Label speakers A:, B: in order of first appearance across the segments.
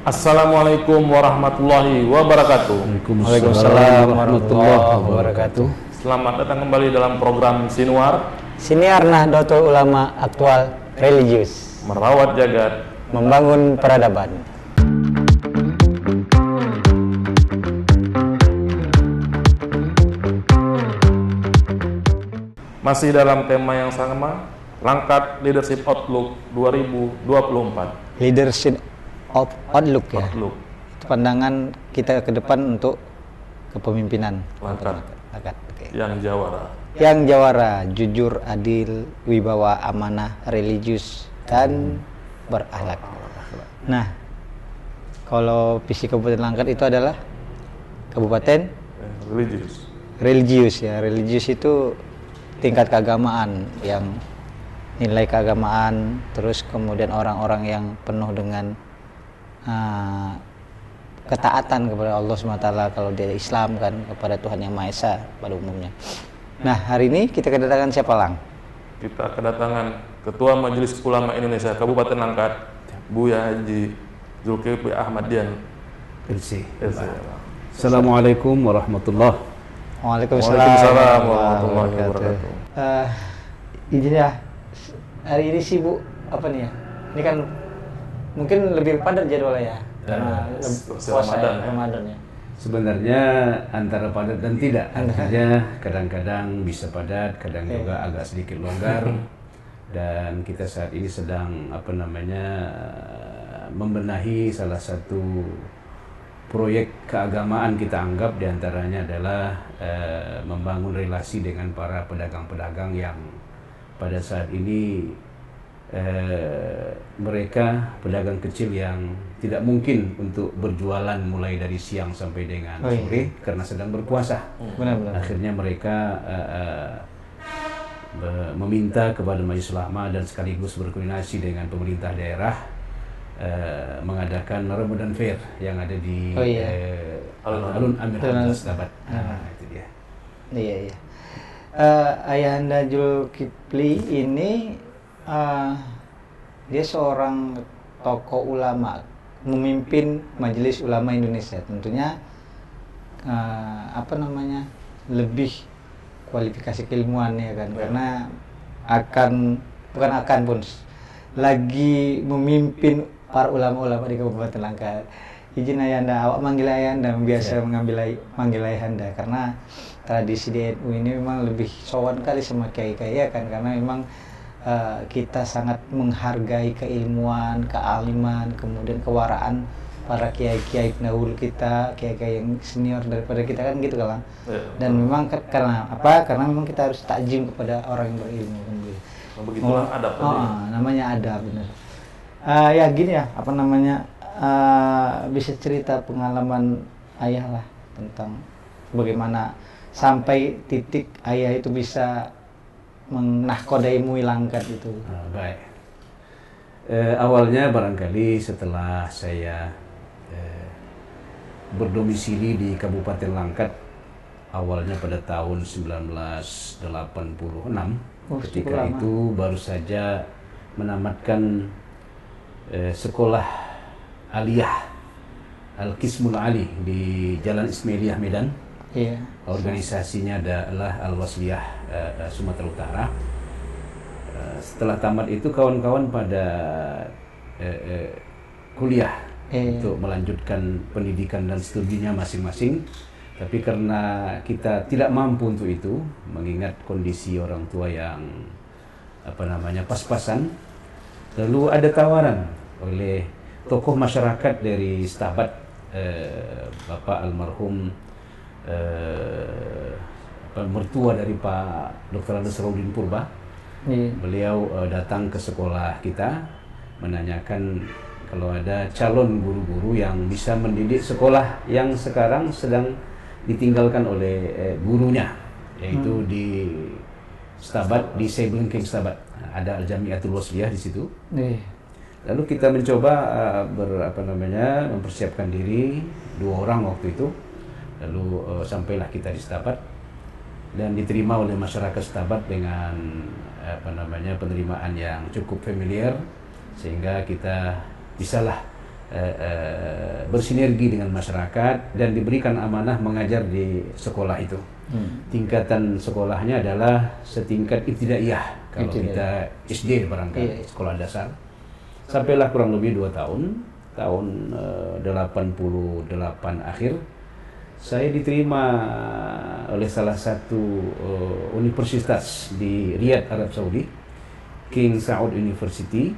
A: Assalamualaikum warahmatullahi wabarakatuh.
B: Waalaikumsalam warahmatullahi wabarakatuh.
A: Selamat datang kembali dalam program Sinuar,
B: Siniar Nahdlatul Ulama Aktual Religius,
A: merawat jagat,
B: membangun peradaban.
A: masih dalam tema yang sama, Langkat Leadership Outlook 2024.
B: Leadership of Outlook ya.
A: Outlook.
B: Itu pandangan kita ke depan untuk kepemimpinan.
A: Langkat
B: Oke.
A: yang jawara.
B: Yang jawara, jujur, adil, wibawa, amanah, religius, dan berakhlak. Nah, kalau visi Kabupaten Langkat itu adalah kabupaten
A: Religius.
B: religius ya. Religius itu tingkat keagamaan, yang nilai keagamaan, terus kemudian orang-orang yang penuh dengan ketaatan kepada Allah SWT. Kalau dia Islam kan kepada Tuhan Yang Maha Esa pada umumnya. Nah, hari ini kita kedatangan siapa, Lang?
A: Kita kedatangan Ketua Majelis Ulama Indonesia Kabupaten Langkat, Buya Haji Zulkifli Ahmad Dian.
C: Assalamualaikum warahmatullahi.
A: Waalaikumsalam warahmatullahi wabarakatuh.
B: Izin ya, hari ini sibuk apa nih ya? Ini kan mungkin lebih padat jadwalnya ya, karena puasa Ramadan ya.
C: Sebenarnya antara padat dan tidak. Artinya kadang-kadang bisa padat, kadang juga agak sedikit longgar. Dan kita saat ini sedang membenahi salah satu proyek keagamaan. Kita anggap diantaranya adalah membangun relasi dengan para pedagang-pedagang yang pada saat ini mereka pedagang kecil yang tidak mungkin untuk berjualan mulai dari siang sampai dengan sore karena sedang berpuasa.
B: Benar-benar.
C: Akhirnya mereka meminta kepada Majelis Ulama dan sekaligus berkoordinasi dengan pemerintah daerah mengadakan Ramadan Fair yang ada di Alun Amir Hamzah Stabat. Itu dia.
B: Iya. Ayahanda Zulkifli ini dia seorang tokoh ulama, memimpin Majelis Ulama Indonesia. Tentunya lebih kualifikasi keilmuan ya kan, karena lagi memimpin para ulama-ulama di Kabupaten Langkat. Izin Ayahanda, awak manggil Ayahanda, biasa manggil Ayahanda karena tradisi di NU ini memang lebih sowan kali sama kiai-kiai ya kan, karena memang kita sangat menghargai keilmuan, kealiman, kemudian kewaraan para kiai-kiai pendahulu kita, kiai-kiai yang senior daripada kita kan gitu kan. Dan memang karena memang kita harus takjim kepada orang yang berilmu kan gitu.
A: Begitulah adab tadi.
B: Namanya adab, benar. Ya gini ya, bisa cerita pengalaman ayah lah tentang bagaimana sampai titik ayah itu bisa menahkodai Langkat itu.
C: Baik. Awalnya barangkali setelah saya berdomisili di Kabupaten Langkat, awalnya pada tahun 1986. Ketika itu baru saja menamatkan sekolah aliyah Al-Qismul Ali di Jalan Ismailiyah Medan.
B: Iya.
C: Organisasinya adalah Al-Wasliyah Sumatera Utara. Setelah tamat itu kawan-kawan pada kuliah untuk melanjutkan pendidikan dan studinya masing-masing. Tapi karena kita tidak mampu untuk itu, mengingat kondisi orang tua yang pas-pasan, lalu ada tawaran oleh tokoh masyarakat dari Stabat, Bapak almarhum mertua dari Pak Dr. Nasruddin Purba. Beliau datang ke sekolah kita menanyakan kalau ada calon guru-guru yang bisa mendidik sekolah yang sekarang sedang ditinggalkan oleh gurunya, yaitu di Stabat, di Sebelengking Stabat. Ada Al-Jamiatul Wasliyah di situ. Lalu kita mencoba mempersiapkan diri, 2 orang waktu itu. Lalu sampailah kita di Stabat dan diterima oleh masyarakat Stabat dengan penerimaan yang cukup familiar, sehingga kita bisalah bersinergi dengan masyarakat dan diberikan amanah mengajar di sekolah itu. Tingkatan sekolahnya adalah setingkat ibtidaiyah kalau kita SD barangkali, sekolah dasar. Sampailah kurang lebih 2 tahun, tahun 88 akhir, saya diterima oleh salah satu universitas di Riyadh, Arab Saudi, King Saud University,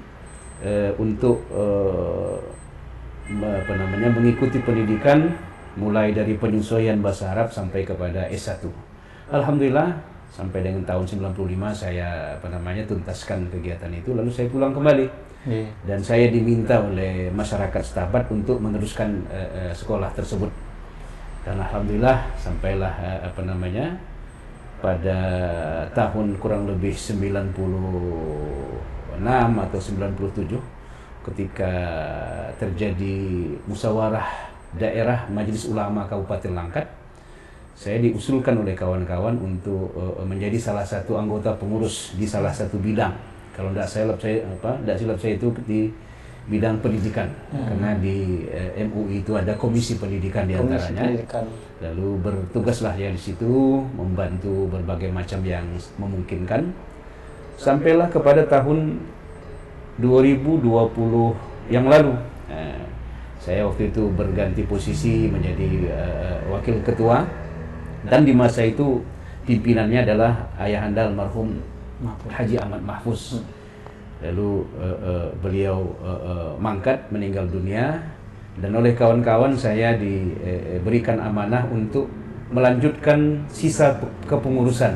C: untuk mengikuti pendidikan mulai dari penyesuaian bahasa Arab sampai kepada S1. Alhamdulillah sampai dengan tahun 95 saya tuntaskan kegiatan itu, lalu saya pulang kembali. Dan saya diminta oleh masyarakat setempat untuk meneruskan sekolah tersebut. Dan alhamdulillah sampailah pada tahun kurang lebih 96 atau 97 ketika terjadi musyawarah daerah Majelis Ulama Kabupaten Langkat, saya diusulkan oleh kawan-kawan untuk menjadi salah satu anggota pengurus di salah satu bidang. Kalau tidak silap saya itu di bidang pendidikan, karena di MUI itu ada komisi pendidikan di antaranya. Lalu bertugaslah ya di situ membantu berbagai macam yang memungkinkan. Sampailah kepada tahun 2020 yang lalu. Saya waktu itu berganti posisi menjadi wakil ketua, dan di masa itu pimpinannya adalah ayahanda almarhum Haji Ahmad Mahfuz. Lalu beliau mangkat, meninggal dunia, dan oleh kawan-kawan saya diberikan amanah untuk melanjutkan sisa kepengurusan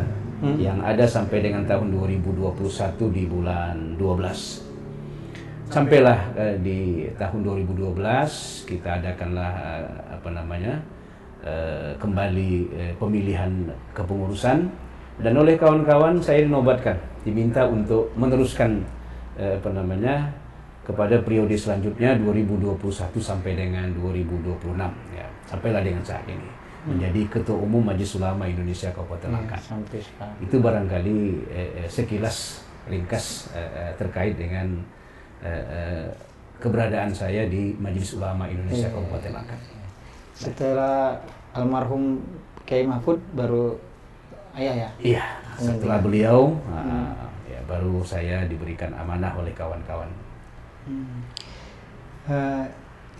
C: yang ada sampai dengan tahun 2021 di bulan 12. Sampailah di tahun 2012 kita adakanlah kembali pemilihan kepengurusan, dan oleh kawan-kawan saya dinobatkan, diminta untuk meneruskan kepada periode selanjutnya 2021 sampai dengan 2026 ya. Sampailah dengan saat ini menjadi Ketua Umum Majelis Ulama Indonesia Kabupaten Langkat.
B: Sampai sekarang.
C: Itu barangkali sekilas ringkas terkait dengan keberadaan saya di Majelis Ulama Indonesia Kabupaten Langkat.
B: Setelah almarhum Kiai Mahfud baru ayah ya?
C: Iya, setelah beliau ya baru saya diberikan amanah oleh kawan-kawan.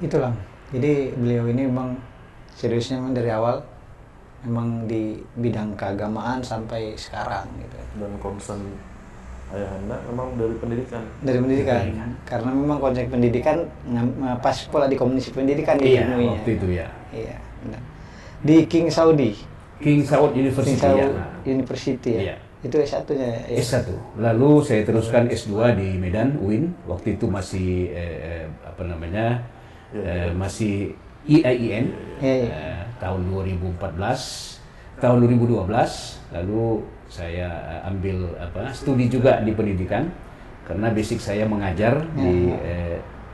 B: Itulah. Jadi beliau ini memang seriusnya memang dari awal memang di bidang keagamaan sampai sekarang gitu.
A: Dan concern ayahanda memang dari pendidikan.
B: Dari pendidikan. Karena memang konsep pendidikan pas pula di komisi pendidikan di
C: Iya,
B: MUI
C: waktu itu ya.
B: Iya, benar. Di King Saudi.
C: King Saud University.
B: King Saud
C: ya.
B: University ya.
C: Iya.
B: Itu S1-nya ya.
C: S1. Lalu saya teruskan S2 di Medan, UIN. Waktu itu masih masih IAIN. Tahun 2014, tahun 2012. Lalu saya ambil studi juga di pendidikan, karena basic saya mengajar di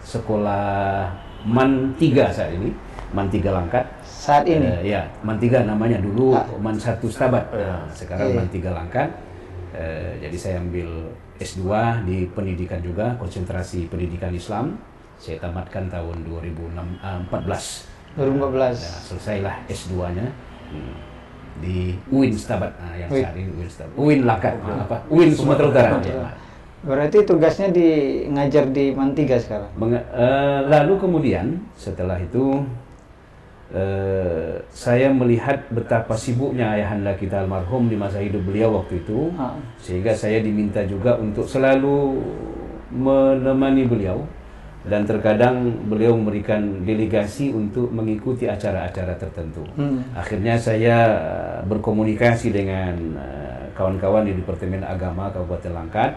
C: sekolah MAN 3 saat ini, MAN 3 Langkat.
B: Saat ini?
C: Ya, MAN 3 namanya dulu MAN 1 Stabat. Sekarang MAN 3 Langkat. Jadi saya ambil S2 di pendidikan juga, konsentrasi pendidikan Islam. Saya tamatkan tahun 2014.
B: 2014.
C: Nah, selesailah S2-nya di UIN Stabat, yang saat ini UIN Stabat. UIN Langkat, UIN Sumatera Utara.
B: Berarti tugasnya ngajar di MAN 3 sekarang?
C: Lalu kemudian setelah itu saya melihat betapa sibuknya ayahanda kita almarhum di masa hidup beliau waktu itu, sehingga saya diminta juga untuk selalu menemani beliau, dan terkadang beliau memberikan delegasi untuk mengikuti acara-acara tertentu. Akhirnya saya berkomunikasi dengan kawan-kawan di Departemen Agama Kabupaten Langkat,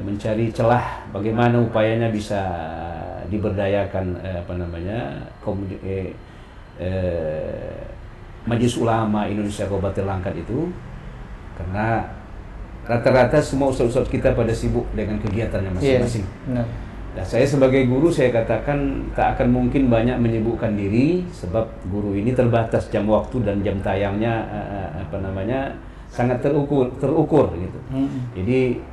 C: mencari celah bagaimana upayanya bisa diberdayakan Majelis Ulama Indonesia Kabupaten Langkat itu, karena rata-rata semua ustaz-ustaz kita pada sibuk dengan kegiatannya masing-masing.
B: Benar.
C: Nah, saya sebagai guru saya katakan tak akan mungkin banyak menyibukkan diri, sebab guru ini terbatas jam waktu dan jam tayangnya sangat terukur gitu. Jadi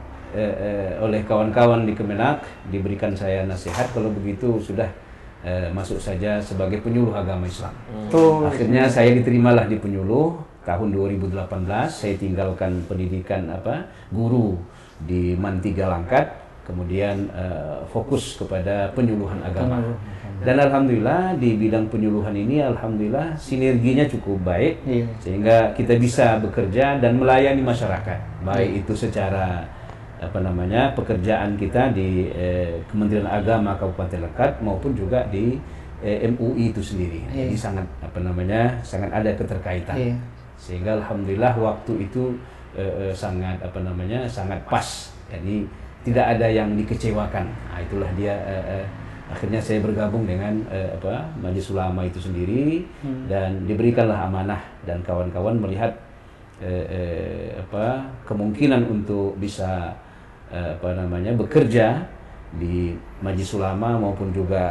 C: oleh kawan-kawan di Kemenak, diberikan saya nasihat kalau begitu sudah masuk saja sebagai penyuluh agama Islam. Akhirnya saya diterimalah di penyuluh tahun 2018. Saya tinggalkan pendidikan guru di Mantiga Langkat, kemudian fokus kepada penyuluhan agama. Dan alhamdulillah di bidang penyuluhan ini alhamdulillah sinerginya cukup baik, sehingga kita bisa bekerja dan melayani masyarakat, baik itu secara pekerjaan kita di Kementerian Agama Kabupaten Langkat maupun juga di MUI itu sendiri. Jadi sangat sangat ada keterkaitan. Sehingga alhamdulillah waktu itu sangat sangat pas. Jadi tidak ada yang dikecewakan. Nah, itulah dia akhirnya saya bergabung dengan Majelis Ulama itu sendiri, dan diberikanlah amanah dan kawan-kawan melihat kemungkinan untuk bisa bekerja di Majelis Ulama maupun juga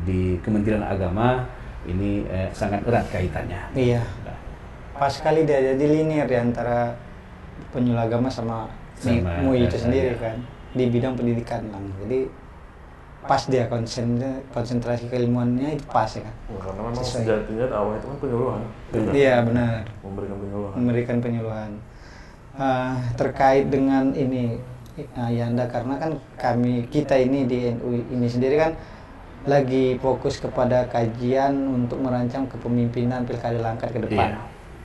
C: di Kementerian Agama ini sangat erat kaitannya.
B: Iya. Pas sekali dia jadi linear ya antara penyuluh agama sama MUI itu sendiri kan di bidang pendidikan lah. Jadi pas dia konsentrasi keilmuannya itu pas ya kan.
A: Karena memang sejatinya dakwah itu kan penyuluhan.
B: Iya benar.
A: Memberikan
B: penyuluhan. Terkait dengan ini Yanda, karena kan kita ini di NU ini sendiri kan lagi fokus kepada kajian untuk merancang kepemimpinan Pilkada Langkat ke depan.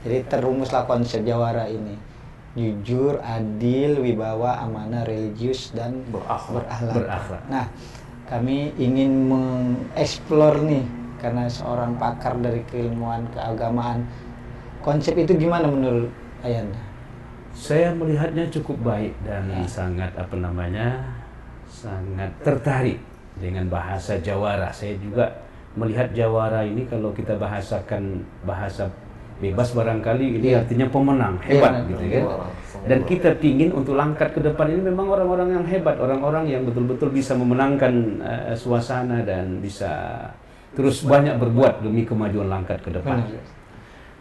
B: Jadi terumuslah konsep Jawara ini. Jujur, adil, wibawa, amanah, religius, dan berakhlak. Nah, kami ingin mengeksplor nih, karena seorang pakar dari keilmuan keagamaan, konsep itu gimana menurut Ayanda?
C: Saya melihatnya cukup baik dan sangat sangat tertarik dengan bahasa Jawara. Saya juga melihat Jawara ini kalau kita bahasakan bahasa bebas barangkali ini artinya pemenang, hebat gitu kan. Dan kita ingin untuk Langkat ke depan ini memang orang-orang yang hebat, orang-orang yang betul-betul bisa memenangkan suasana dan bisa terus banyak berbuat demi kemajuan Langkat ke depan.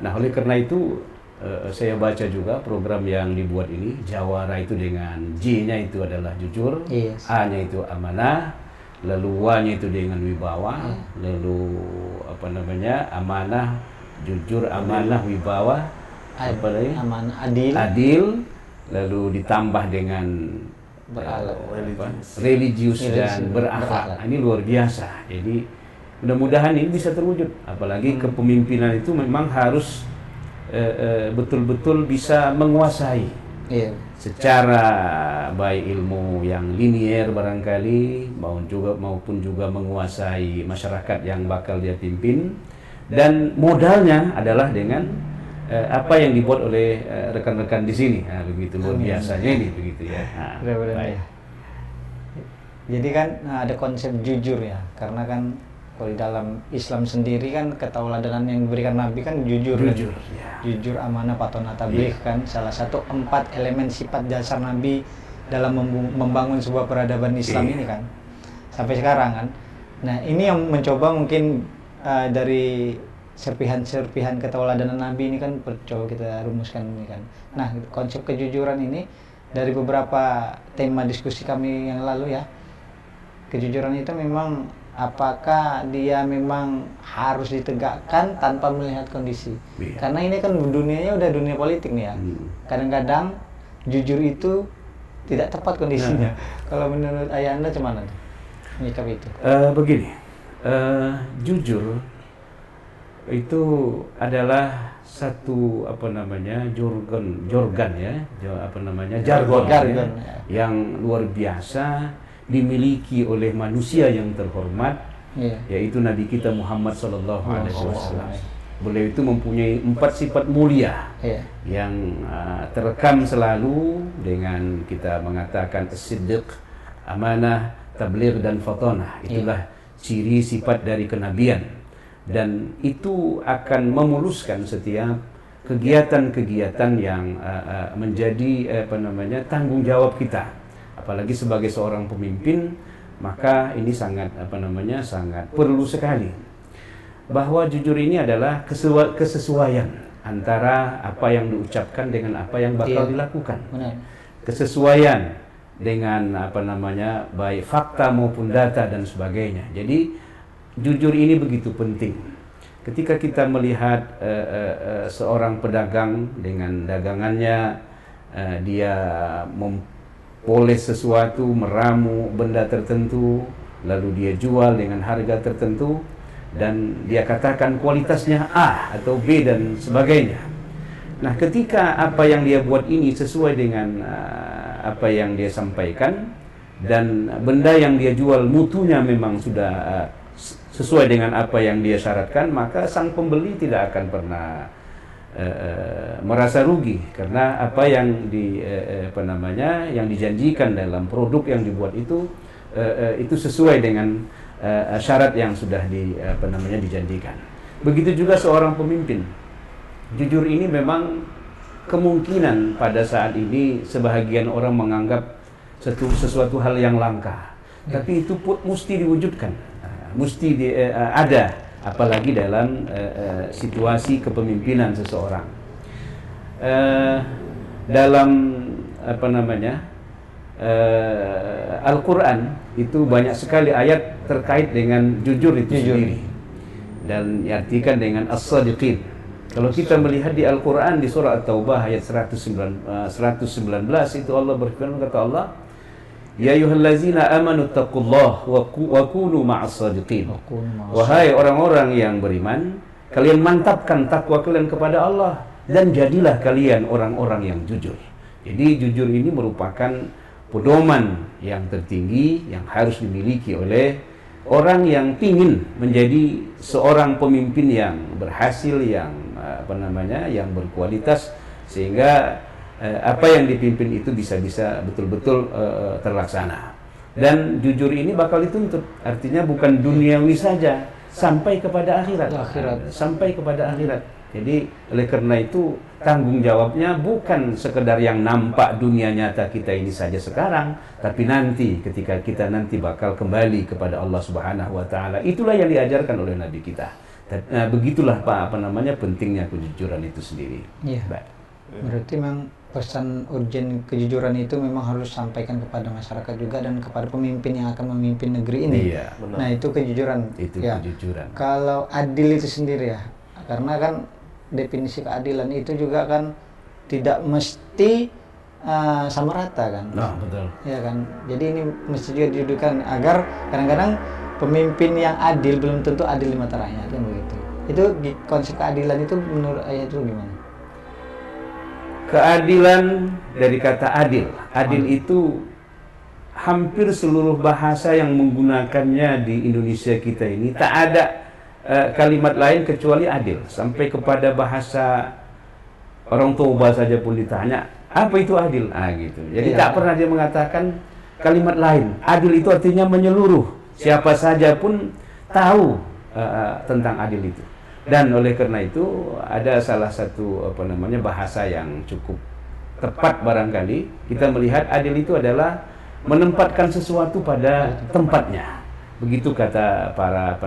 C: Nah, oleh karena itu saya baca juga program yang dibuat ini, Jawara itu dengan J-nya itu adalah jujur, A-nya itu amanah, lalu W-nya itu dengan wibawa, lalu amanah, jujur, amanah, wibawa,
B: amanah,
C: adil, lalu ditambah dengan religius dan berakhlak. Ini luar biasa. Jadi mudah-mudahan ini bisa terwujud. Apalagi kepemimpinan itu memang harus betul-betul bisa menguasai secara baik ilmu yang linier barangkali maupun juga menguasai masyarakat yang bakal dia pimpin. Dan modalnya adalah dengan apa yang dibuat oleh rekan-rekan di sini. Begitu luar biasanya ini begitu ya.
B: Baik. Jadi kan ada konsep jujur ya, karena kan kalau di dalam Islam sendiri kan ketauladanan yang diberikan Nabi kan jujur, jujur, amanah, patonah, tabligh kan salah satu 4 elemen sifat dasar Nabi dalam membangun sebuah peradaban Islam ini kan sampai sekarang kan. Nah ini yang mencoba mungkin dari serpihan-serpihan ketauladanan Nabi ini kan coba kita rumuskan ini kan. Nah, konsep kejujuran ini dari beberapa tema diskusi kami yang lalu ya. Kejujuran itu memang apakah dia memang harus ditegakkan tanpa melihat kondisi? Karena ini kan dunianya udah dunia politik nih ya. Kadang-kadang jujur itu tidak tepat kondisinya. Kalau menurut Ayanda gimana tuh menyikap itu?
C: Begini. Jujur itu adalah satu jargon yang luar biasa dimiliki oleh manusia yang terhormat, yaitu Nabi kita Muhammad SAW. Beliau itu mempunyai 4 sifat mulia yang terekam selalu dengan kita mengatakan as-siddiq, amanah, tabligh, dan fatonah. Itulah ciri sifat dari kenabian, dan itu akan memuluskan setiap kegiatan-kegiatan yang menjadi tanggung jawab kita, apalagi sebagai seorang pemimpin. Maka ini sangat sangat perlu sekali bahwa jujur ini adalah kesesuaian antara apa yang diucapkan dengan apa yang bakal dilakukan. Kesesuaian dengan baik fakta maupun data dan sebagainya. Jadi jujur ini begitu penting. Ketika kita melihat seorang pedagang dengan dagangannya, dia mempoles sesuatu, meramu benda tertentu, lalu dia jual dengan harga tertentu, dan dia katakan kualitasnya A atau B dan sebagainya. Nah, ketika apa yang dia buat ini sesuai dengan apa yang dia sampaikan, dan benda yang dia jual mutunya memang sudah sesuai dengan apa yang dia syaratkan, maka sang pembeli tidak akan pernah merasa rugi, karena apa yang yang dijanjikan dalam produk yang dibuat itu sesuai dengan syarat yang sudah dijanjikan. Begitu juga seorang pemimpin. Jujur ini memang kemungkinan pada saat ini sebahagian orang menganggap sesuatu hal yang langka, tapi itu pun mesti diwujudkan, mesti ada, apalagi dalam situasi kepemimpinan seseorang. Dalam Al-Quran itu banyak sekali ayat terkait dengan jujur itu sendiri, dan diartikan dengan as-sadiqin. Kalau kita melihat di Al-Quran di surah At-Taubah ayat 119 itu Allah berfirman, kata Allah, ya ayyuhallazina amanu taqullaha wa kunu ma'as-sadiqin. Wahai orang-orang yang beriman, kalian mantapkan takwa kalian kepada Allah dan jadilah kalian orang-orang yang jujur. Jadi jujur ini merupakan pedoman yang tertinggi yang harus dimiliki oleh orang yang ingin menjadi seorang pemimpin yang berhasil, yang yang berkualitas, sehingga apa yang dipimpin itu bisa betul-betul terlaksana. Dan jujur ini bakal dituntut, artinya bukan duniawi saja, sampai kepada akhirat. Sampai kepada akhirat. Jadi oleh karena itu tanggung jawabnya bukan sekedar yang nampak dunia nyata kita ini saja sekarang, tapi nanti ketika kita nanti bakal kembali kepada Allah Subhanahu wa taala. Itulah yang diajarkan oleh Nabi kita. Begitulah pentingnya kejujuran itu sendiri.
B: Iya. Berarti memang pesan urgen kejujuran itu memang harus sampaikan kepada masyarakat juga dan kepada pemimpin yang akan memimpin negeri ini.
C: Iya, benar.
B: Nah, itu kejujuran.
C: Itu
B: ya.
C: Kejujuran.
B: Kalau adil itu sendiri ya, karena kan definisi keadilan itu juga kan tidak mesti sama rata kan.
C: Nah, betul.
B: Ya kan. Jadi ini mesti juga didudukan agar kadang-kadang pemimpin yang adil belum tentu adil di mata rakyat, kan begitu. Itu konsep keadilan itu menurut ayat itu gimana?
C: Keadilan dari kata adil. Adil itu hampir seluruh bahasa yang menggunakannya di Indonesia kita ini tak ada kalimat lain kecuali adil. Sampai kepada bahasa orang Toba saja pun ditanya, apa itu adil? Gitu. Jadi tak pernah dia mengatakan kalimat lain. Adil itu artinya menyeluruh. Siapa saja pun tahu tentang adil itu. Dan oleh karena itu ada salah satu bahasa yang cukup tepat barangkali. Kita melihat adil itu adalah menempatkan sesuatu pada tempatnya. Begitu kata para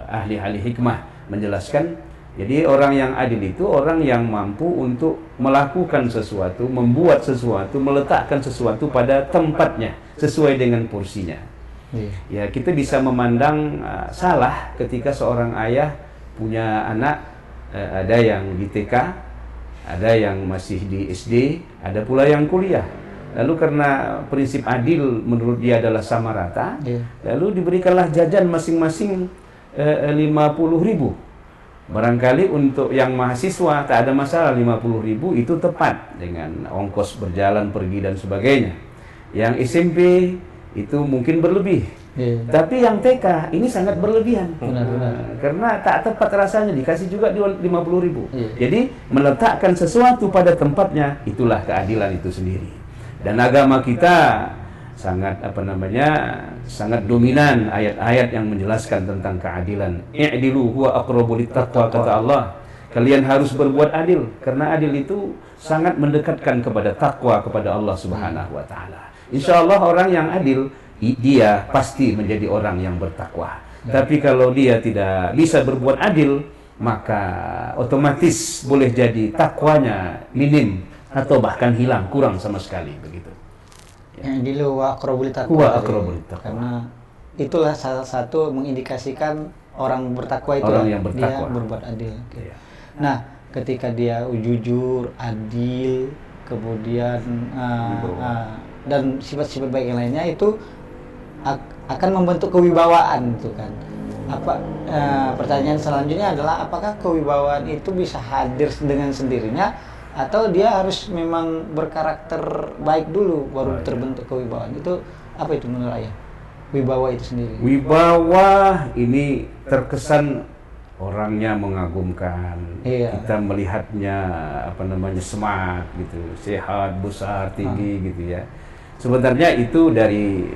C: ahli-ahli hikmah menjelaskan. Jadi orang yang adil itu orang yang mampu untuk melakukan sesuatu, membuat sesuatu, meletakkan sesuatu pada tempatnya sesuai dengan porsinya. Ya, kita bisa memandang salah ketika seorang ayah punya anak, ada yang di TK, ada yang masih di SD, ada pula yang kuliah. Lalu karena prinsip adil menurut dia adalah sama rata, lalu diberikanlah jajan masing-masing 50.000. Barangkali untuk yang mahasiswa tak ada masalah, 50.000 itu tepat dengan ongkos berjalan, pergi dan sebagainya. Yang SMP itu mungkin berlebih. Tapi yang TK ini sangat berlebihan. Karena tak tepat rasanya, dikasih juga 50.000. Jadi meletakkan sesuatu pada tempatnya, itulah keadilan itu sendiri. Dan agama kita sangat sangat dominan ayat-ayat yang menjelaskan tentang keadilan. I'dilu huwa aqrabu littaqwa, kata Allah. Kalian harus berbuat adil, karena adil itu sangat mendekatkan kepada takwa kepada Allah Subhanahu wa taala. Insyaallah orang yang adil, dia pasti menjadi orang yang bertakwa. Tapi kalau dia tidak bisa berbuat adil, maka otomatis boleh jadi takwanya minim atau bahkan hilang, kurang sama sekali begitu.
B: Yang dulu wa aqrabul
C: Wa
B: taqwa.
C: aqrabul taqwa.
B: Karena itulah salah satu mengindikasikan orang bertakwa itu
C: Orang yang
B: dia
C: bertakwa.
B: berbuat adil. Oke.
C: Iya.
B: Nah, ketika dia jujur, adil, kemudian dan sifat-sifat baik yang lainnya itu akan membentuk kewibawaan itu kan. Pertanyaan selanjutnya adalah apakah kewibawaan itu bisa hadir dengan sendirinya atau dia harus memang berkarakter baik dulu baru terbentuk kewibawaan? Itu apa itu menurut ayah? Wibawa itu sendiri.
C: Wibawa ini terkesan orangnya mengagumkan.
B: Iya.
C: Kita melihatnya smart gitu, sehat, besar, tinggi gitu ya. Sebenarnya itu dari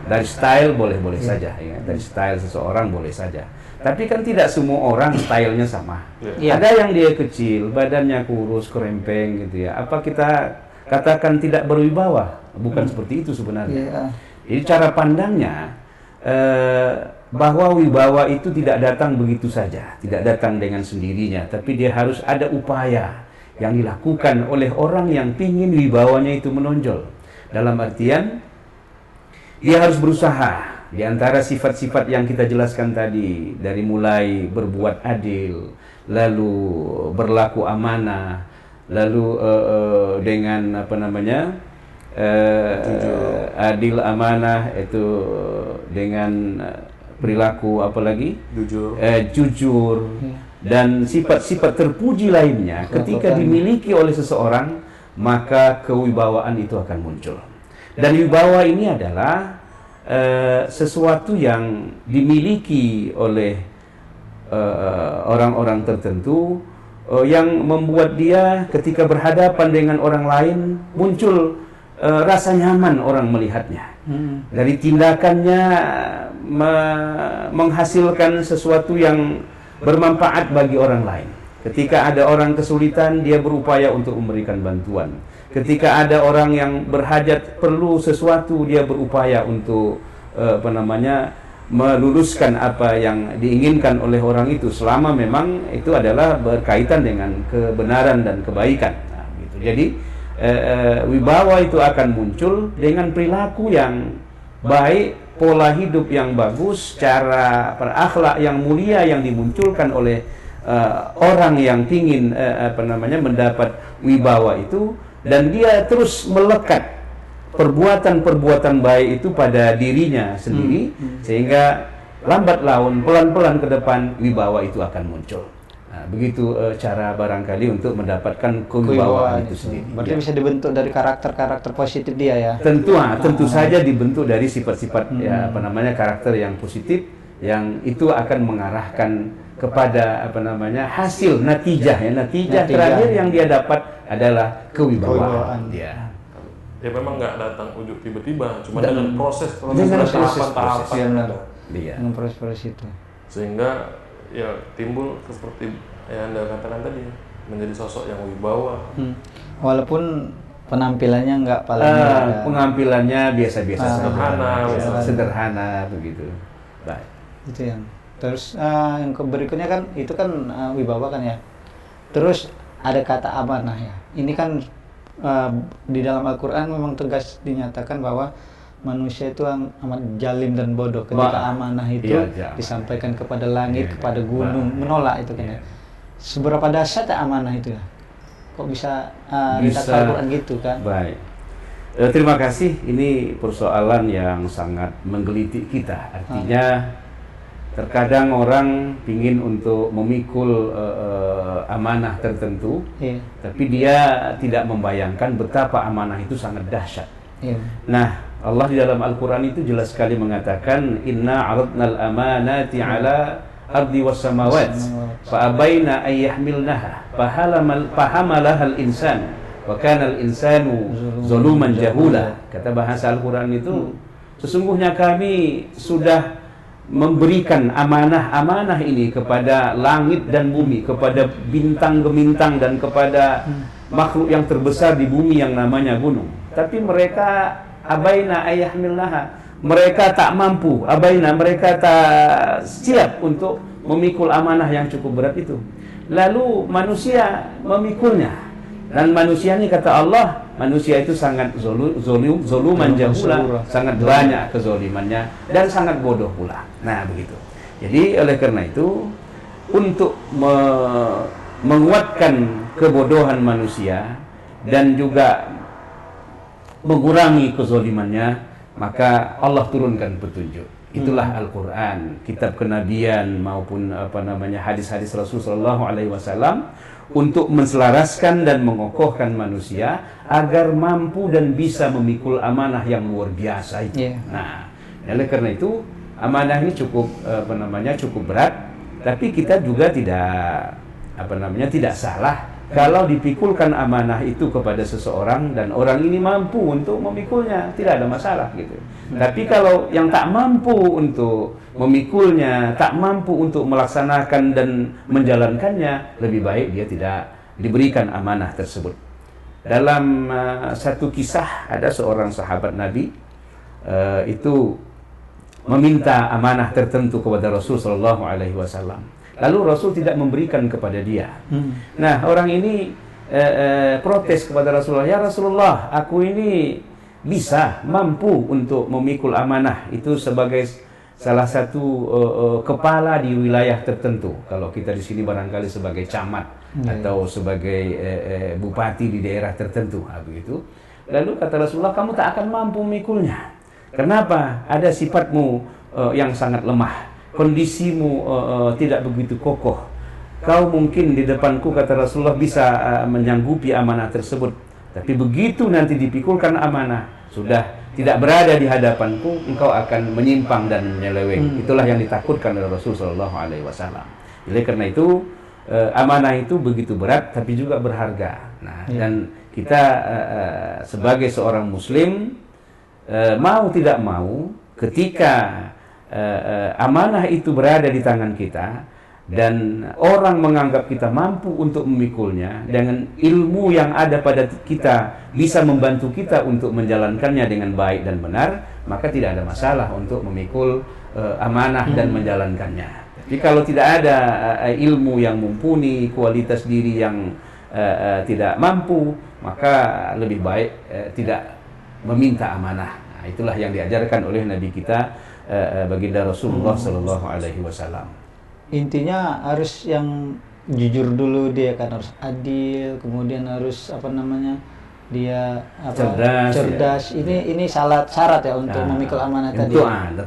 C: dari style boleh-boleh saja ya, dari style seseorang boleh saja. Tapi kan tidak semua orang stylenya sama.
B: Iya.
C: Ada yang dia kecil, badannya kurus, kerempeng gitu ya. Apa kita katakan tidak berwibawa? Bukan seperti itu sebenarnya.
B: Iya.
C: Jadi cara pandangnya bahwa wibawa itu tidak datang begitu saja, tidak datang dengan sendirinya, tapi dia harus ada upaya yang dilakukan oleh orang yang ingin wibawanya itu menonjol. Dalam artian dia harus berusaha di antara sifat-sifat yang kita jelaskan tadi, dari mulai berbuat adil, lalu berlaku amanah, lalu dengan adil, amanah, itu dengan perilaku apalagi jujur dan sifat-sifat terpuji lainnya. Ketika dimiliki oleh seseorang, maka kewibawaan itu akan muncul. Dan wibawa ini adalah sesuatu yang dimiliki oleh orang-orang tertentu yang membuat dia ketika berhadapan dengan orang lain muncul rasa nyaman orang melihatnya. Dari tindakannya menghasilkan sesuatu yang bermanfaat bagi orang lain. Ketika ada orang kesulitan, dia berupaya untuk memberikan bantuan. Ketika ada orang yang berhajat perlu sesuatu, dia berupaya untuk meluluskan apa yang diinginkan oleh orang itu, selama memang itu adalah berkaitan dengan kebenaran dan kebaikan. Nah, gitu. Jadi wibawa itu akan muncul dengan perilaku yang baik, pola hidup yang bagus, cara berakhlak yang mulia yang dimunculkan oleh orang yang ingin mendapat wibawa itu, dan dia terus melekat perbuatan-perbuatan baik itu pada dirinya sendiri, sehingga lambat laun, pelan-pelan ke depan wibawa itu akan muncul. Nah, begitu cara barangkali untuk mendapatkan kewibawaan itu sendiri.
B: Berarti bisa dibentuk dari karakter-karakter positif dia ya.
C: Tentu saja dibentuk dari sifat-sifat karakter yang positif, yang itu akan mengarahkan kepada hasil natijah terakhir yang dia dapat adalah kewibawaan.
B: Ya
A: memang nggak datang ujuk tiba-tiba, cuma
C: dengan
A: proses
B: tahapan-tahapan.
C: Iya.
B: Dengan proses itu.
A: Sehingga ya timbul seperti yang Anda katakan tadi, menjadi sosok yang wibawa.
B: Walaupun penampilannya nggak
C: penampilannya biasa-biasa
A: saja,
C: sederhana begitu. Baik.
B: Itu yang. Terus yang berikutnya kan itu kan wibawa kan ya. Terus ada kata amanah ya. Ini kan di dalam Al-Quran memang tegas dinyatakan bahwa manusia itu amat jalim dan bodoh ketika amanah itu disampaikan kepada langit, kepada gunung, menolak itu kan ya. Seberapa dahsyat amanah itu ya? Kok bisa dikatakan Al-Quran gitu kan?
C: Baik. Terima kasih. Ini persoalan yang sangat menggelitik kita. Artinya terkadang orang ingin untuk memikul amanah tertentu, tapi dia tidak membayangkan betapa amanah itu sangat dahsyat. Nah, Allah di dalam Al-Quran itu jelas sekali mengatakan, Inna aradnal amanati ala ardi was samawat fa abaina ay yahmilnaha fahamalahal insan wa kana al insanu zaluman jahula. Kata bahasa Al-Quran itu, sesungguhnya kami sudah memberikan amanah ini kepada langit dan bumi, kepada bintang gemintang dan kepada makhluk yang terbesar di bumi yang namanya gunung. Tapi mereka abaina ayahmilnaha, mereka tak mampu, mereka tak siap untuk memikul amanah yang cukup berat itu. Lalu manusia memikulnya. Dan manusia ini kata Allah, manusia itu sangat zoluman jahula, sangat banyak kezolimannya dan sangat bodoh pula. Nah begitu. Jadi oleh karena itu untuk menguatkan kebodohan manusia dan juga mengurangi kezolimannya, maka Allah turunkan petunjuk. Itulah Al-Quran, kitab kenabian maupun hadis-hadis Rasulullah SAW untuk menselaraskan dan mengokohkan manusia agar mampu dan bisa memikul amanah yang luar biasa itu. Nah, oleh karena itu amanah ini cukup cukup berat, tapi kita juga tidak salah kalau dipikulkan amanah itu kepada seseorang dan orang ini mampu untuk memikulnya, tidak ada masalah gitu. Tapi kalau yang tak mampu untuk memikulnya, tak mampu untuk melaksanakan dan menjalankannya, lebih baik dia tidak diberikan amanah tersebut. Dalam satu kisah ada seorang sahabat Nabi itu meminta amanah tertentu kepada Rasul Shallallahu Alaihi Wasallam. Lalu Rasul tidak memberikan kepada dia. Nah, orang ini protes kepada Rasulullah, ya Rasulullah, aku ini mampu untuk memikul amanah itu sebagai salah satu kepala di wilayah tertentu. Kalau kita di sini barangkali sebagai camat atau sebagai bupati di daerah tertentu, begitu. Lalu kata Rasulullah, kamu tak akan mampu memikulnya. Kenapa? Ada sifatmu yang sangat lemah. Kondisimu tidak begitu kokoh. Kau mungkin di depanku, kata Rasulullah, bisa menyanggupi amanah tersebut. Tapi begitu nanti dipikulkan amanah, sudah tidak berada di hadapanku, engkau akan menyimpang dan menyeleweng. Itulah yang ditakutkan oleh Rasulullah SAW. Jadi karena itu amanah itu begitu berat, tapi juga berharga. Nah, dan kita sebagai seorang Muslim mau tidak mau, ketika amanah itu berada di tangan kita dan orang menganggap kita mampu untuk memikulnya, dengan ilmu yang ada pada kita bisa membantu kita untuk menjalankannya dengan baik dan benar, maka tidak ada masalah untuk memikul amanah dan menjalankannya. Jadi kalau tidak ada ilmu yang mumpuni, kualitas diri yang tidak mampu, maka lebih baik tidak meminta amanah. Nah, itulah yang diajarkan oleh Nabi kita baginda Rasulullah Sallallahu Alaihi Wasallam.
B: Intinya harus yang jujur dulu, dia kan harus adil, kemudian harus dia cerdas. Ini syarat ya untuk memikul amanah tadi.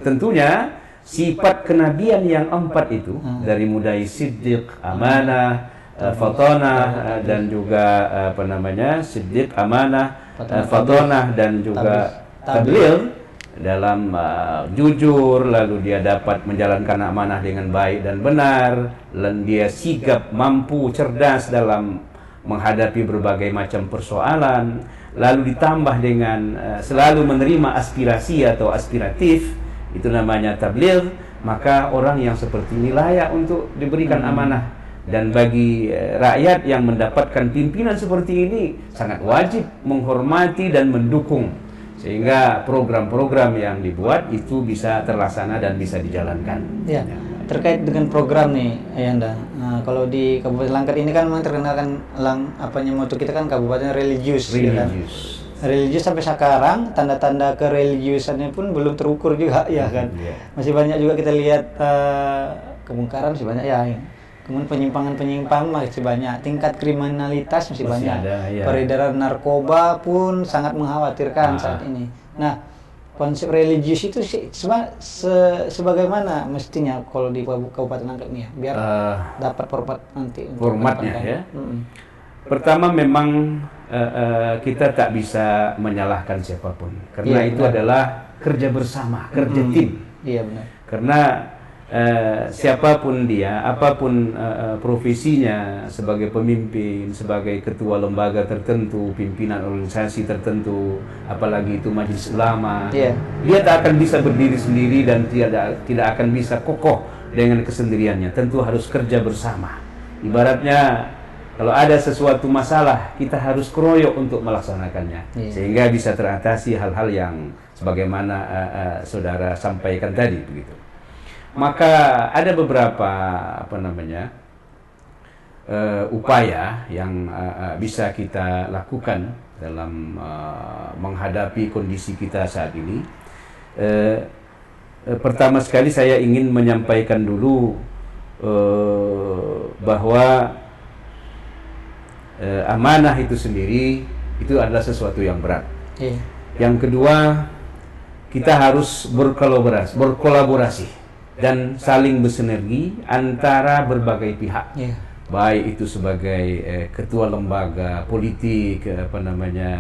C: Tentunya sifat kenabian yang 4 itu dari mulai siddiq, amanah, fatonah dan juga siddiq, amanah, fatonah dan juga tabligh. Dalam jujur, lalu dia dapat menjalankan amanah dengan baik dan benar, dan dia sigap, mampu, cerdas dalam menghadapi berbagai macam persoalan, lalu ditambah dengan selalu menerima aspirasi atau aspiratif, itu namanya tabligh. Maka orang yang seperti ini layak untuk diberikan amanah. Dan bagi rakyat yang mendapatkan pimpinan seperti ini, sangat wajib menghormati dan mendukung, sehingga program-program yang dibuat itu bisa terlaksana dan bisa dijalankan.
B: Ya, terkait dengan program nih, Ayanda. Nah, kalau di Kabupaten Langkat ini kan memang terkenal kan moto kita kan kabupaten religius. Ya kan? Religius sampai sekarang, tanda-tanda kereligiusannya pun belum terukur juga ya kan. Masih banyak juga kita lihat kemungkaran masih banyak ya. Kemudian penyimpangan masih banyak, tingkat kriminalitas masih banyak, ada, ya. Peredaran narkoba pun sangat mengkhawatirkan saat ini. Nah, konsep religius itu sebagaimana mestinya kalau di Kabupaten Langkat ini ya, biar dapat format nanti.
C: Formatnya ya. Pertama memang kita tak bisa menyalahkan siapapun, karena itu adalah kerja bersama, kerja tim.
B: Iya benar.
C: Karena siapapun dia, apapun profesinya, sebagai pemimpin, sebagai ketua lembaga tertentu, pimpinan organisasi tertentu, apalagi itu majelis ulama, dia tak akan bisa berdiri sendiri dan tidak akan bisa kokoh dengan kesendiriannya. Tentu harus kerja bersama. Ibaratnya kalau ada sesuatu masalah, kita harus keroyok untuk melaksanakannya, sehingga bisa teratasi hal-hal yang sebagaimana saudara sampaikan tadi begitu. Maka ada beberapa upaya yang bisa kita lakukan dalam menghadapi kondisi kita saat ini. Pertama sekali saya ingin menyampaikan dulu bahwa amanah itu sendiri itu adalah sesuatu yang berat. Yang kedua, kita harus berkolaborasi dan saling bersinergi antara berbagai pihak. Baik itu sebagai ketua lembaga politik,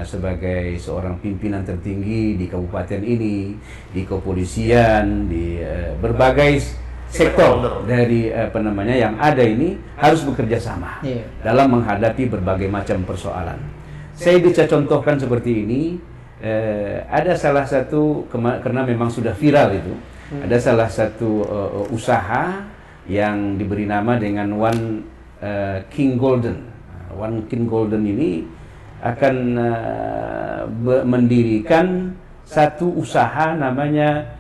C: sebagai seorang pimpinan tertinggi di kabupaten ini, di kepolisian, di berbagai sektor dari yang ada ini harus bekerja sama dalam menghadapi berbagai macam persoalan. Saya bisa contohkan seperti ini. Ada salah satu, karena memang sudah viral itu, ada salah satu usaha yang diberi nama dengan One King Golden. One King Golden ini akan mendirikan satu usaha namanya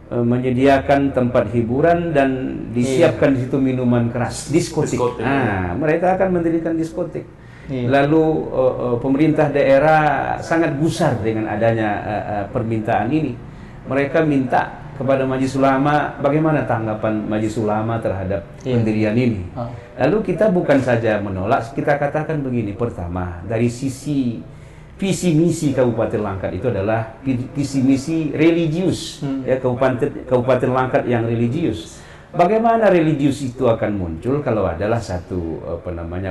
C: menyediakan tempat hiburan dan disiapkan di situ minuman keras, diskotik. Mereka akan mendirikan diskotik. Lalu pemerintah daerah sangat gusar dengan adanya permintaan ini. Mereka minta kepada Majelis Ulama, bagaimana tanggapan Majelis Ulama terhadap pendirian ini. Lalu kita bukan saja menolak, kita katakan begini. Pertama, dari sisi visi misi Kabupaten Langkat itu adalah visi misi religius, Kabupaten Langkat yang religius. Bagaimana religius itu akan muncul kalau adalah satu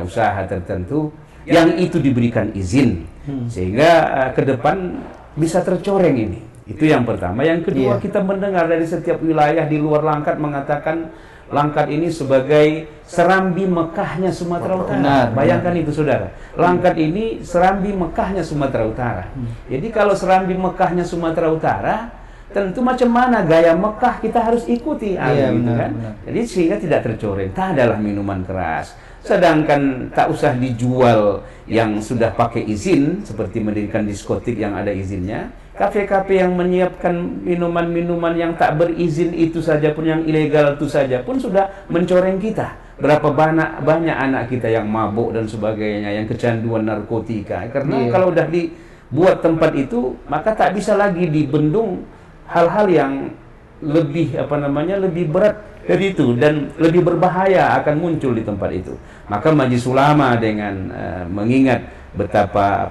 C: usaha tertentu yang itu diberikan izin sehingga ke depan bisa tercoreng ini. Itu yang pertama. Yang kedua, kita mendengar dari setiap wilayah di luar Langkat mengatakan Langkat ini sebagai serambi Mekahnya Sumatera Utara. Bayangkan itu, saudara. Langkat ini serambi Mekahnya Sumatera Utara. Jadi kalau serambi Mekahnya Sumatera Utara, tentu macam mana gaya Mekah kita harus ikuti. Jadi sehingga tidak tercoreng. Tak adalah minuman keras. Sedangkan tak usah dijual yang sudah pakai izin, seperti mendirikan diskotik yang ada izinnya. Kafe-kafe yang menyiapkan minuman-minuman yang tak berizin itu saja pun, yang ilegal itu saja pun sudah mencoreng kita. Berapa banyak anak kita yang mabuk dan sebagainya, yang kecanduan narkotika. Karena kalau udah dibuat tempat itu, maka tak bisa lagi dibendung hal-hal yang lebih lebih berat dari itu dan lebih berbahaya akan muncul di tempat itu. Maka Majelis Ulama dengan mengingat betapa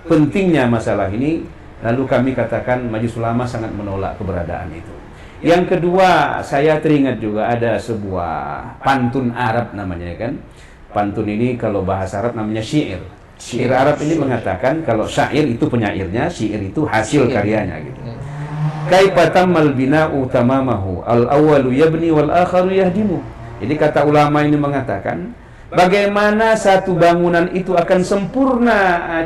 C: pentingnya masalah ini, lalu kami katakan Majelis Ulama sangat menolak keberadaan itu. Yang kedua, saya teringat juga ada sebuah pantun Arab namanya, kan. Pantun ini kalau bahasa Arab namanya syair. Syair Arab ini mengatakan kalau syair itu penyairnya, syair itu hasil karyanya gitu. Kaifa tammal bina'u tamamahu al-awwalu yabni wal akharu yahdimu. Jadi kata ulama ini mengatakan bagaimana satu bangunan itu akan sempurna,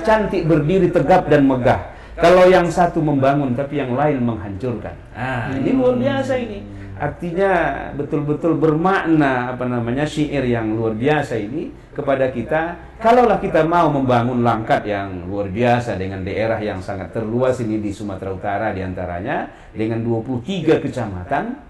C: cantik, berdiri tegap dan megah kalau yang satu membangun tapi yang lain menghancurkan. Ini luar biasa ini. Artinya betul-betul bermakna syair yang luar biasa ini kepada kita. Kalaulah kita mau membangun Langkat yang luar biasa dengan daerah yang sangat terluas ini di Sumatera Utara diantaranya dengan 23 kecamatan,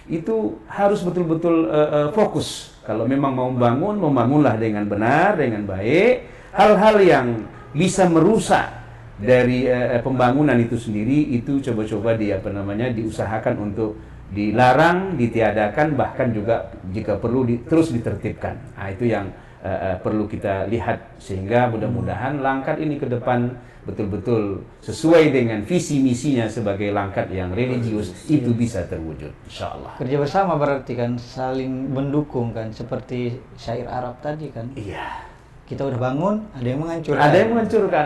C: itu harus betul-betul fokus. Kalau memang mau membangun, membangunlah dengan benar, dengan baik. Hal-hal yang bisa merusak dari pembangunan itu sendiri itu coba-coba diusahakan untuk dilarang, ditiadakan, bahkan juga jika perlu terus ditertibkan. Itu yang perlu kita lihat, sehingga mudah-mudahan Langkat ini ke depan betul-betul sesuai dengan visi misinya sebagai Langkat yang religius itu bisa terwujud, insyaallah.
B: Kerja bersama berarti kan, saling mendukung kan, seperti syair Arab tadi kan.
C: Iya.
B: Kita udah bangun, ada yang menghancurkan.
C: Ada yang menghancurkan.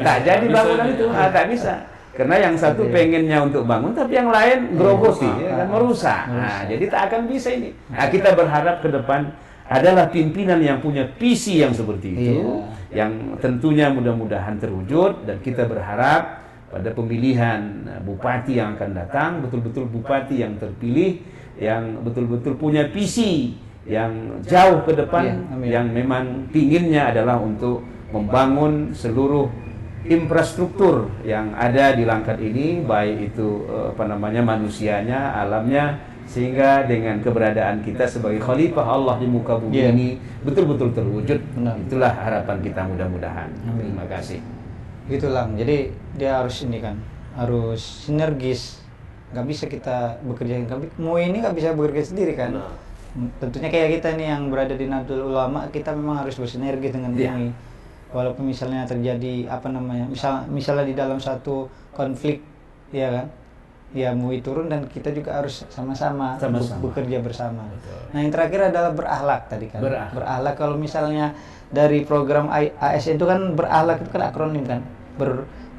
C: Tak jadi bangunan itu, tak bisa. Karena yang satu pengennya untuk bangun, tapi yang lain grogoti, merusak. Jadi tak akan bisa ini. Kita berharap ke depan adalah pimpinan yang punya visi yang seperti itu, yang tentunya mudah-mudahan terwujud, dan kita berharap pada pemilihan bupati yang akan datang, betul-betul bupati yang terpilih, yang betul-betul punya visi yang jauh ke depan, yang memang pinginnya adalah untuk membangun seluruh infrastruktur yang ada di Langkat ini, baik itu manusianya, alamnya, sehingga dengan keberadaan kita sebagai khalifah Allah di muka bumi
B: Iya.
C: ini betul-betul terwujud.
B: Benar.
C: Itulah harapan kita mudah-mudahan.
B: Amin.
C: Terima kasih.
B: Gitu lah. Jadi dia harus ini kan, harus sinergis. Nggak bisa kita bekerja, mau ini nggak bisa bekerja sendiri kan.
A: Benar.
B: Tentunya kayak kita nih yang berada di Nahdlatul Ulama, kita memang harus bersinergi dengan
C: Iya.
B: MUI. Walaupun misalnya terjadi misalnya di dalam satu konflik, ya kan, ya MUI turun dan kita juga harus sama-sama bekerja bersama.
C: Betul.
B: Nah yang terakhir adalah berakhlak tadi kan.
C: Berakhlak.
B: Kalau misalnya dari program ASN itu kan berakhlak itu kan akronim kan,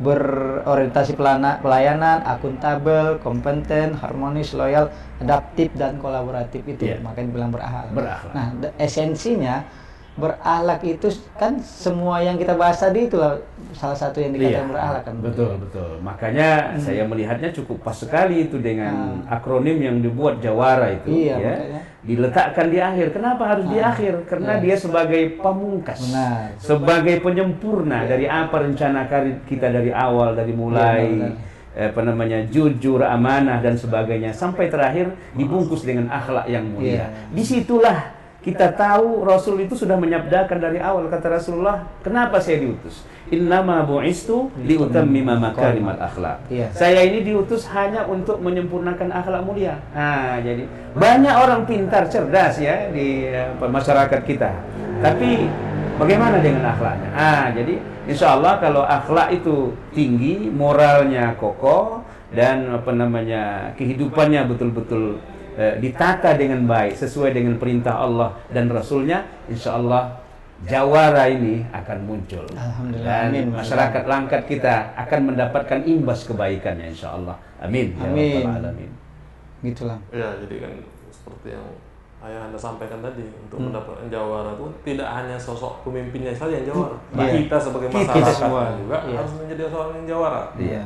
B: berorientasi pelayanan, akuntabel, kompeten, harmonis, loyal, adaptif dan kolaboratif itu.
C: Iya.
B: Makanya dibilang berakhlak.
C: Berakhlak.
B: Nah, esensinya berakhlak itu kan semua yang kita bahas tadi itulah salah satu yang dikatakan berakhlak kan.
C: Betul, betul. Makanya saya melihatnya cukup pas sekali itu dengan akronim yang dibuat Jawara itu.
B: Iya,
C: ya.
B: makanya.
C: Diletakkan di akhir. Kenapa harus di akhir? Karena dia sebagai pamungkas.
B: Benar.
C: Sebagai penyempurna dari apa rencana kita dari awal, dari mulai jujur, amanah dan sebagainya sampai terakhir dibungkus dengan akhlak yang mulia. Disitulah kita tahu Rasul itu sudah menyabdakan dari awal, kata Rasulullah, kenapa saya diutus? Innama bu'istu liutammima makarimal akhlak.
B: Iya.
C: Saya ini diutus hanya untuk menyempurnakan akhlak mulia. Nah, jadi banyak orang pintar, cerdas ya di masyarakat kita. Tapi bagaimana dengan akhlaknya? Jadi insya Allah kalau akhlak itu tinggi, moralnya kokoh dan kehidupannya betul-betul ditata dengan baik sesuai dengan perintah Allah dan Rasulnya, insya Allah Jawara ini akan muncul.
B: Alhamdulillah.
C: Dan
B: Amin.
C: masyarakat Langkat kita akan mendapatkan imbas kebaikannya, insya Allah. Amin.
B: Amin.
C: Ya Rabbal Alamin.
B: Gitulah.
A: Ya, jadi kan seperti yang ayah Anda sampaikan tadi, untuk mendapatkan jawara itu tidak hanya sosok pemimpinnya saja yang jawara.
B: Iya.
A: Kita sebagai
C: Kita
A: masyarakat
B: semua.
A: juga
B: Iya.
A: harus menjadi seorang yang jawara.
C: Iya.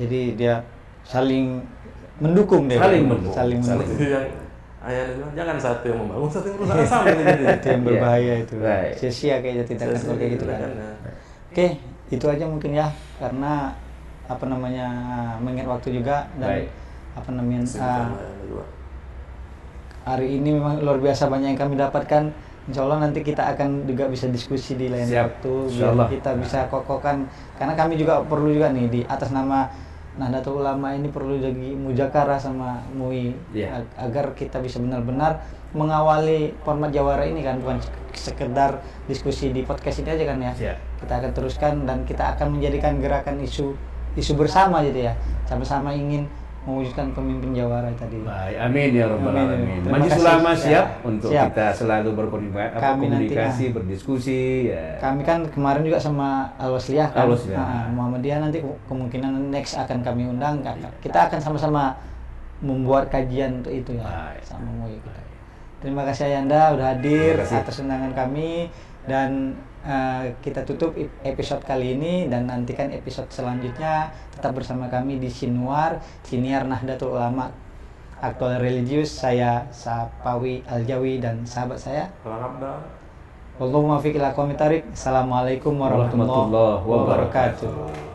B: Jadi dia saling mendukung deh.
C: Saling mendukung.
B: Saling mendukung.
A: Seperti yang ayah Anda bilang, jangan satu yang membangun, satu yang merusak sama ini.
B: Itu yang berbahaya itu.
C: Right.
B: Sia-sia kayaknya tindakan
A: Sia-sia
B: kayak gitu kan.
A: tindakannya.
B: Oke, itu aja mungkin ya, karena mengingat waktu juga dan
C: Baik.
A: Kesimpulan ayah Anda juga.
B: hari ini memang luar biasa banyak yang kami dapatkan. Insya Allah nanti kita akan juga bisa diskusi di lain
C: Siap.
B: waktu
C: Insya
B: biar
C: Allah.
B: kita bisa kokohkan, karena kami juga perlu juga nih di atas nama Nahdlatul Ulama ini perlu lagi mujakarah sama MUI
C: Iya.
B: agar kita bisa benar-benar mengawali format Jawara ini kan, bukan sekedar diskusi di podcast ini aja kan ya.
C: Siap.
B: Kita akan teruskan dan kita akan menjadikan gerakan isu bersama gitu ya, sama-sama ingin mewujudkan pemimpin Jawara tadi.
C: Baik, amin ya Rabbal
B: Amin.
C: Alamin.
B: Terima
C: Majelis
B: kasih.
C: Ulama
B: Ya,
C: siap untuk
B: siap.
C: kita selalu
B: Kami
C: berkomunikasi,
B: nanti,
C: berdiskusi. Ya.
B: Kami kan kemarin juga sama Al-Wasliyah kan,
C: Al-Wasliyah.
B: Muhammadiyah nanti kemungkinan next akan kami undang. Kita akan sama-sama membuat kajian untuk itu ya,
C: Baik.
B: sama MUI kita. Terima kasih Ayanda udah hadir
C: Terima kasih.
B: atas undangan kami, dan kita tutup episode kali ini, dan nantikan episode selanjutnya tetap bersama kami di Siniar Nahdlatul Ulama Aktual Religius. Saya Sapawi Aljawi dan sahabat saya.
A: Salam Abda.
B: Wallahu muwaffiq ila aqwamit thariq. Assalamualaikum warahmatullahi
C: Warahmatullahi
B: wabarakatuh.
C: wabarakatuh.